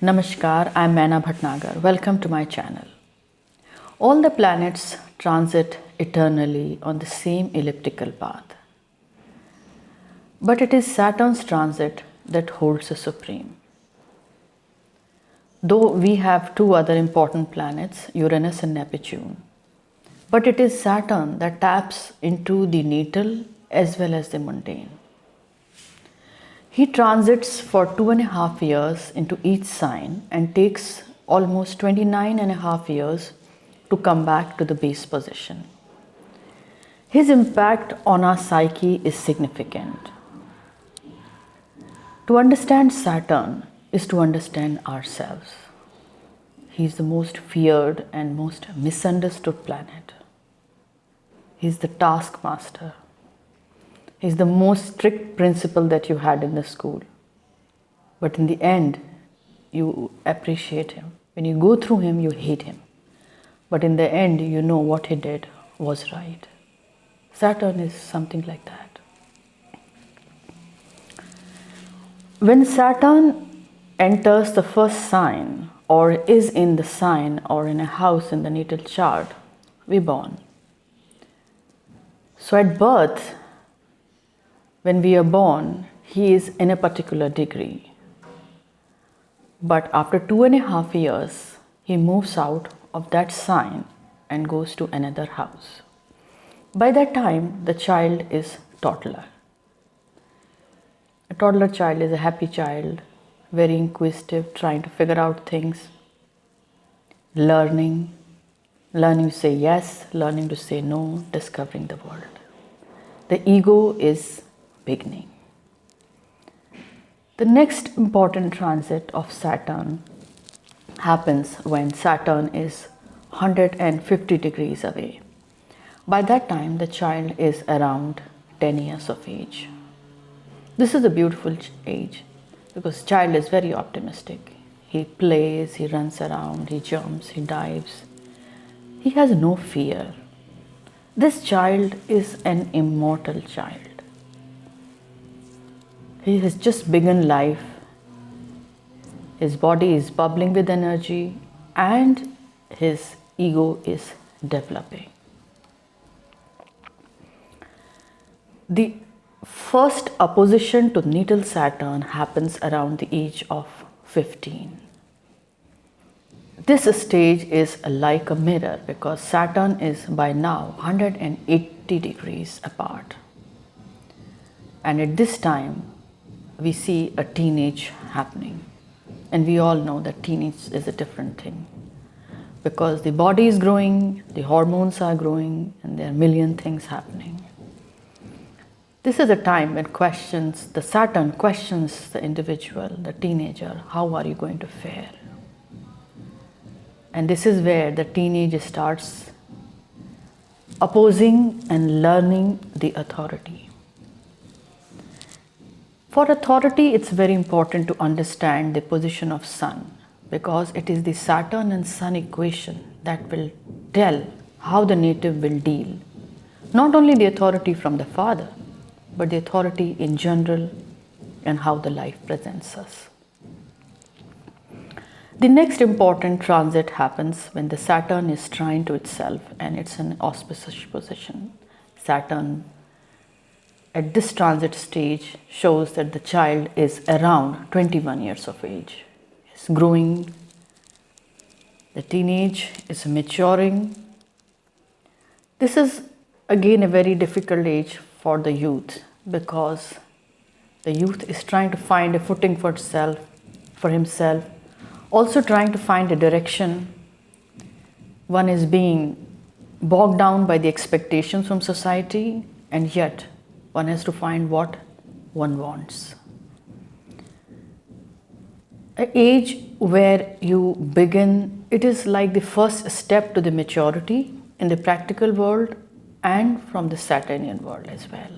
Namaskar, I am Maina Bhatnagar. Welcome to my channel. All the planets transit eternally on the same elliptical path. But it is Saturn's transit that holds the supreme. Though we have two other important planets, Uranus and Neptune, but it is Saturn that taps into the natal as well as the mundane. He transits for 2.5 years into each sign and takes almost 29.5 years to come back to the base position. His impact on our psyche is significant. To understand Saturn is to understand ourselves. He is the most feared and most misunderstood planet. He is the taskmaster. He is the most strict principal that you had in the school. But in the end, you appreciate him. When you go through him, you hate him. But in the end, you know what he did was right. Saturn is something like that. When Saturn enters the first sign or is in the sign or in a house in the natal chart, we're born. So at birth, when we are born, he is in a particular degree. But after 2.5 years, he moves out of that sign and goes to another house. By that time, the child is toddler. A toddler child is a happy child, very inquisitive, trying to figure out things, learning to say yes, learning to say no, discovering the world. The ego is beginning. The next important transit of Saturn happens when Saturn is 150 degrees away. By that time, the child is around 10 years of age. This is a beautiful age because child is very optimistic. He plays, he runs around, he jumps, he dives. He has no fear. This child is an immortal child. He has just begun life. His body is bubbling with energy and his ego is developing. The first opposition to natal Saturn happens around the age of 15. This stage is like a mirror because Saturn is by now 180 degrees apart. And at this time, we see a teenage happening. And we all know that teenage is a different thing. Because the body is growing, the hormones are growing, and there are a million things happening. This is a time when the Saturn questions the individual, the teenager, how are you going to fare? And this is where the teenage starts opposing and learning the authority. For authority, it's very important to understand the position of Sun because it is the Saturn and Sun equation that will tell how the native will deal. Not only the authority from the father, but the authority in general and how the life presents us. The next important transit happens when the Saturn is trine to itself and it's an auspicious position. Saturn at this transit stage shows that the child is around 21 years of age. It's growing, the teenage is maturing. This is again a very difficult age for the youth because the youth is trying to find a footing for himself, also trying to find a direction. One is being bogged down by the expectations from society, and yet one has to find what one wants. An age where you begin, it is like the first step to the maturity in the practical world and from the Saturnian world as well.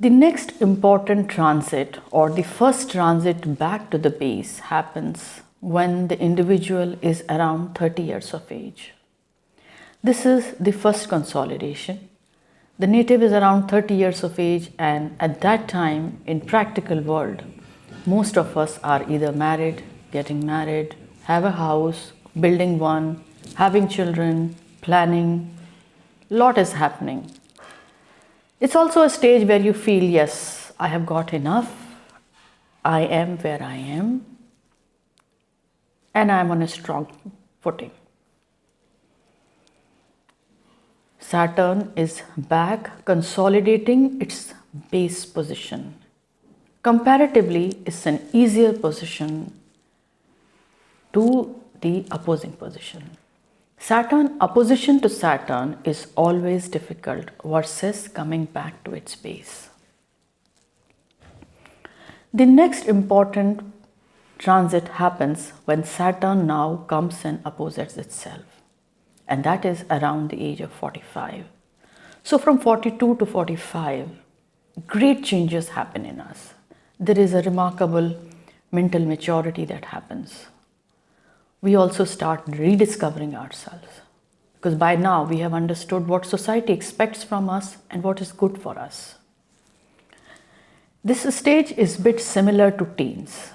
The next important transit or the first transit back to the base happens when the individual is around 30 years of age. This is the first consolidation. The native is around 30 years of age, and at that time in practical world, Most of us are either married, getting married, have a house, building one, having children, planning. Lot is happening. It's also a stage where you feel, yes, I have got enough. I am where I am. And I am on a strong footing. Saturn is back consolidating its base position. Comparatively, it's an easier position to the opposing position. Saturn, opposition to Saturn is always difficult versus coming back to its base. The next important transit happens when Saturn now comes and opposes itself, and that is around the age of 45. So from 42 to 45, great changes happen in us. There is a remarkable mental maturity that happens. We also start rediscovering ourselves, because by now we have understood what society expects from us and what is good for us. This stage is a bit similar to teens.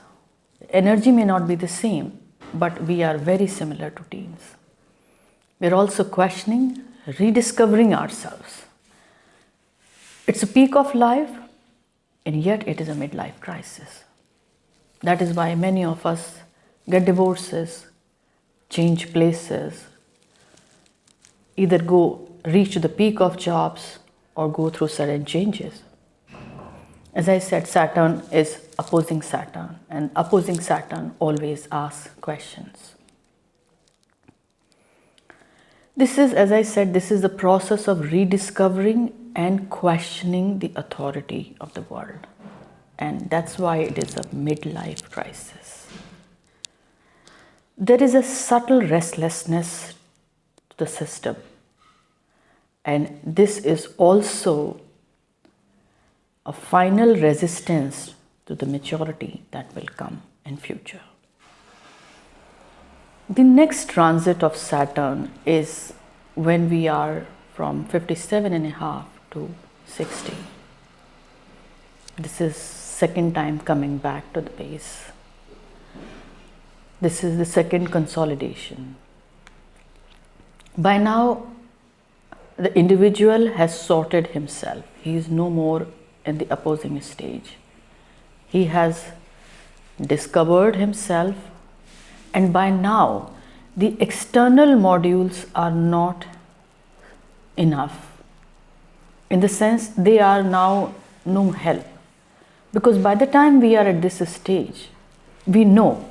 Energy may not be the same, but we are very similar to teens. We're also questioning, rediscovering ourselves. It's a peak of life, and yet it is a midlife crisis. That is why many of us get divorces, change places, either reach the peak of jobs or go through sudden changes. As I said, Saturn is opposing Saturn, and opposing Saturn always asks questions. This is, as I said, this is the process of rediscovering and questioning the authority of the world. And that's why it is a midlife crisis. There is a subtle restlessness to the system. And this is also a final resistance to the maturity that will come in future. The next transit of Saturn is when we are from 57.5 to 60. This is second time coming back to the base. This is the second consolidation. By now, the individual has sorted himself. He is no more in the opposing stage. He has discovered himself, and by now the external modules are not enough. In the sense, they are now no help, because by the time we are at this stage, we know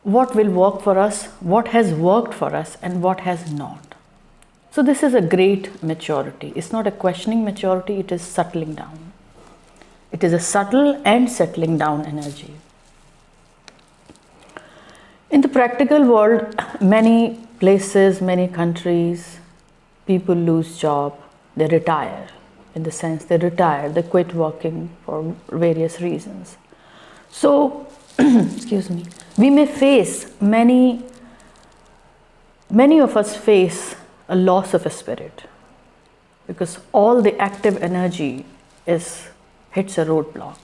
what will work for us, what has worked for us, and what has not. So this is a great maturity. It's not a questioning maturity, it is settling down. It is a subtle and settling down energy. In the practical world, many places, many countries, people lose job, they retire. In the sense, they retire, they quit working for various reasons. So, excuse me, we may face, many of us face a loss of a spirit, because all the active energy hits a roadblock.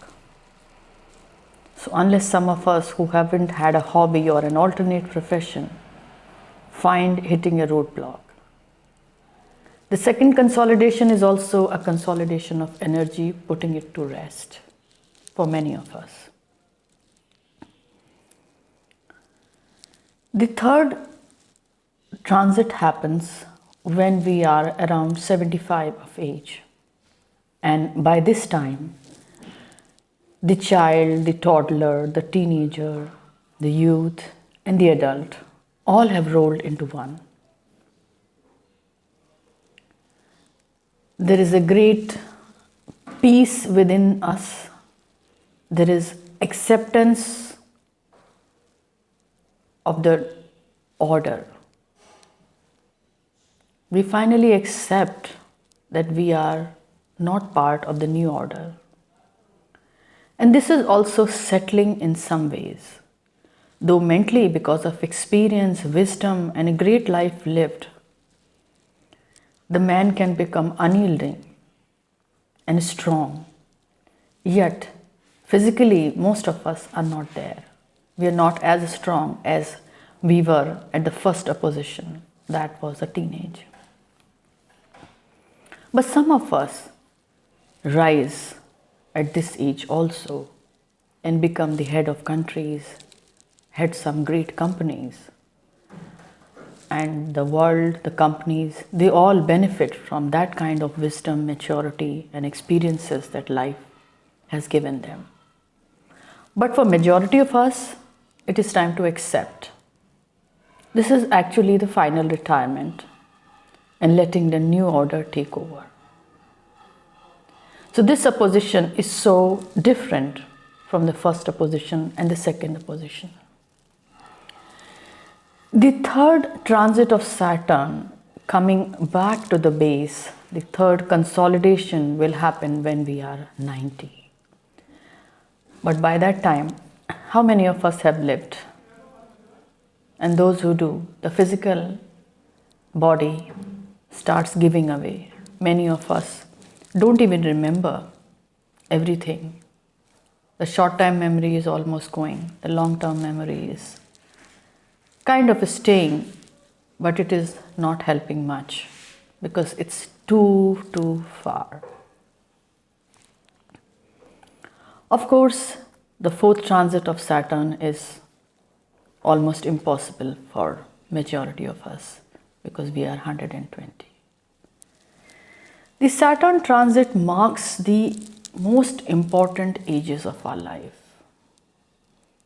So unless some of us who haven't had a hobby or an alternate profession find hitting a roadblock. The second consolidation is also a consolidation of energy, putting it to rest for many of us. The third transit happens when we are around 75 of age, and by this time the child, the toddler, the teenager, the youth and the adult all have rolled into one. There is a great peace within us. There is acceptance of the order. We finally accept that we are not part of the new order. And this is also settling in some ways. Though mentally, because of experience, wisdom, and a great life lived, the man can become unyielding and strong. Yet, Physically, most of us are not there. We are not as strong as we were at the first opposition. That was a teenage. But some of us rise at this age also and become the head of countries, head some great companies. And the world, the companies, they all benefit from that kind of wisdom, maturity, and experiences that life has given them. But for majority of us, it is time to accept. This is actually the final retirement and letting the new order take over. So this opposition is so different from the first opposition and the second opposition. The third transit of Saturn coming back to the base, the third consolidation will happen when we are 90. But by that time, how many of us have lived? And those who do, the physical body starts giving away. Many of us don't even remember everything. The short-term memory is almost going. The long-term memory is kind of staying, but it is not helping much because it's too far. Of course, the fourth transit of Saturn is almost impossible for majority of us because we are 120. The Saturn transit marks the most important ages of our life.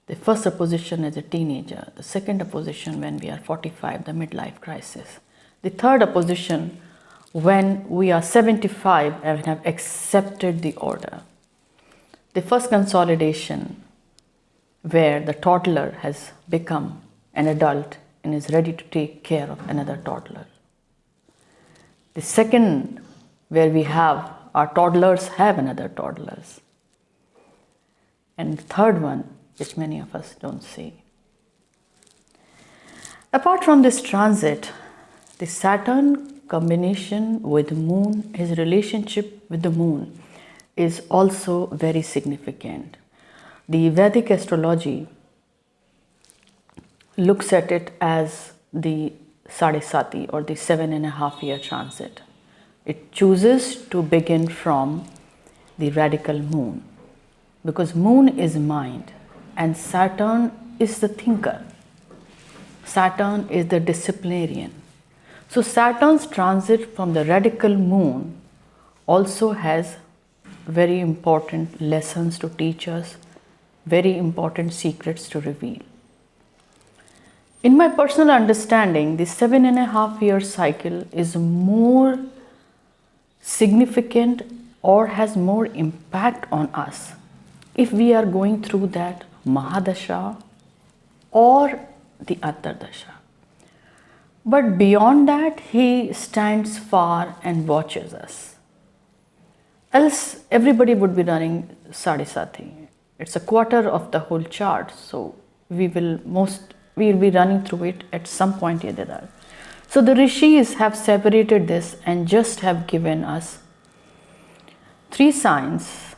The first opposition as a teenager, the second opposition when we are 45, the midlife crisis. The third opposition when we are 75 and have accepted the order. The first consolidation where the toddler has become an adult and is ready to take care of another toddler. The second where we have our toddlers have another toddlers. And the third one, which many of us don't see. Apart from this transit, the Saturn combination with the moon, his relationship with the moon is also very significant. The Vedic astrology looks at it as the Sadesati or the 7.5-year transit. It chooses to begin from the radical moon because moon is mind and Saturn is the thinker. Saturn is the disciplinarian. So Saturn's transit from the radical moon also has very important lessons to teach us, very important secrets to reveal. In my personal understanding, the 7.5-year cycle is more significant or has more impact on us if we are going through that Mahadasha or the Antardasha. But beyond that, he stands far and watches us. Else, everybody would be running Sadesati. It's a quarter of the whole chart, so we will be running through it at some point or the other. So the rishis have separated this and just have given us 3 signs,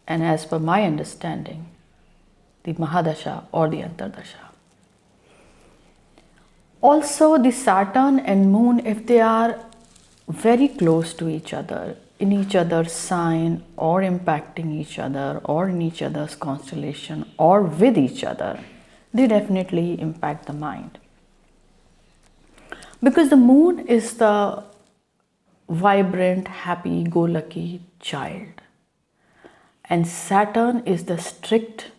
and as per my understanding, the Mahadasha or the Antardasha. Also, the Saturn and Moon, if they are very close to each other, in each other's sign or impacting each other or in each other's constellation or with each other, they definitely impact the mind. Because the moon is the vibrant, happy-go-lucky child and Saturn is the strict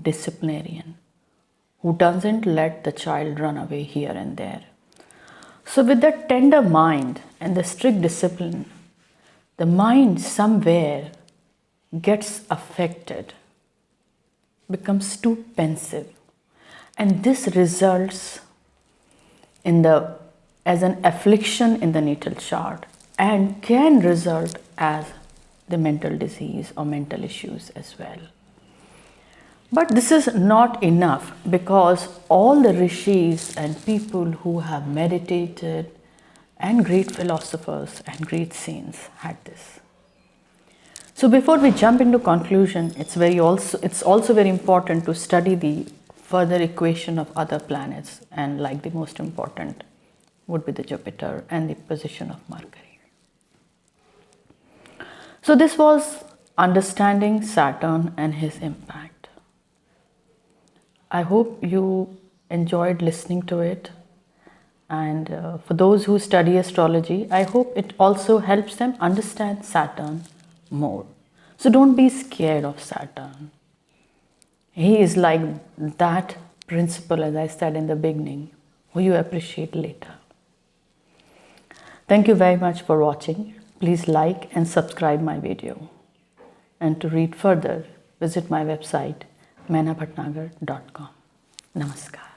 disciplinarian who doesn't let the child run away here and there. So with that tender mind and the strict discipline, the mind somewhere gets affected, becomes too pensive, and this results in as an affliction in the natal chart and can result as the mental disease or mental issues as well. But this is not enough because all the rishis and people who have meditated and great philosophers and great saints had this. So before we jump into conclusion, it's also very important to study the further equation of other planets, and like the most important would be the Jupiter and the position of Mercury. So this was understanding Saturn and his impact. I hope you enjoyed listening to it, and for those who study astrology, I hope it also helps them understand Saturn more. So don't be scared of Saturn. He is like that principle, as I said in the beginning, who you appreciate later. Thank you very much for watching. Please like and subscribe my video. And to read further, visit my website mainabhatnagar.com. Namaskar.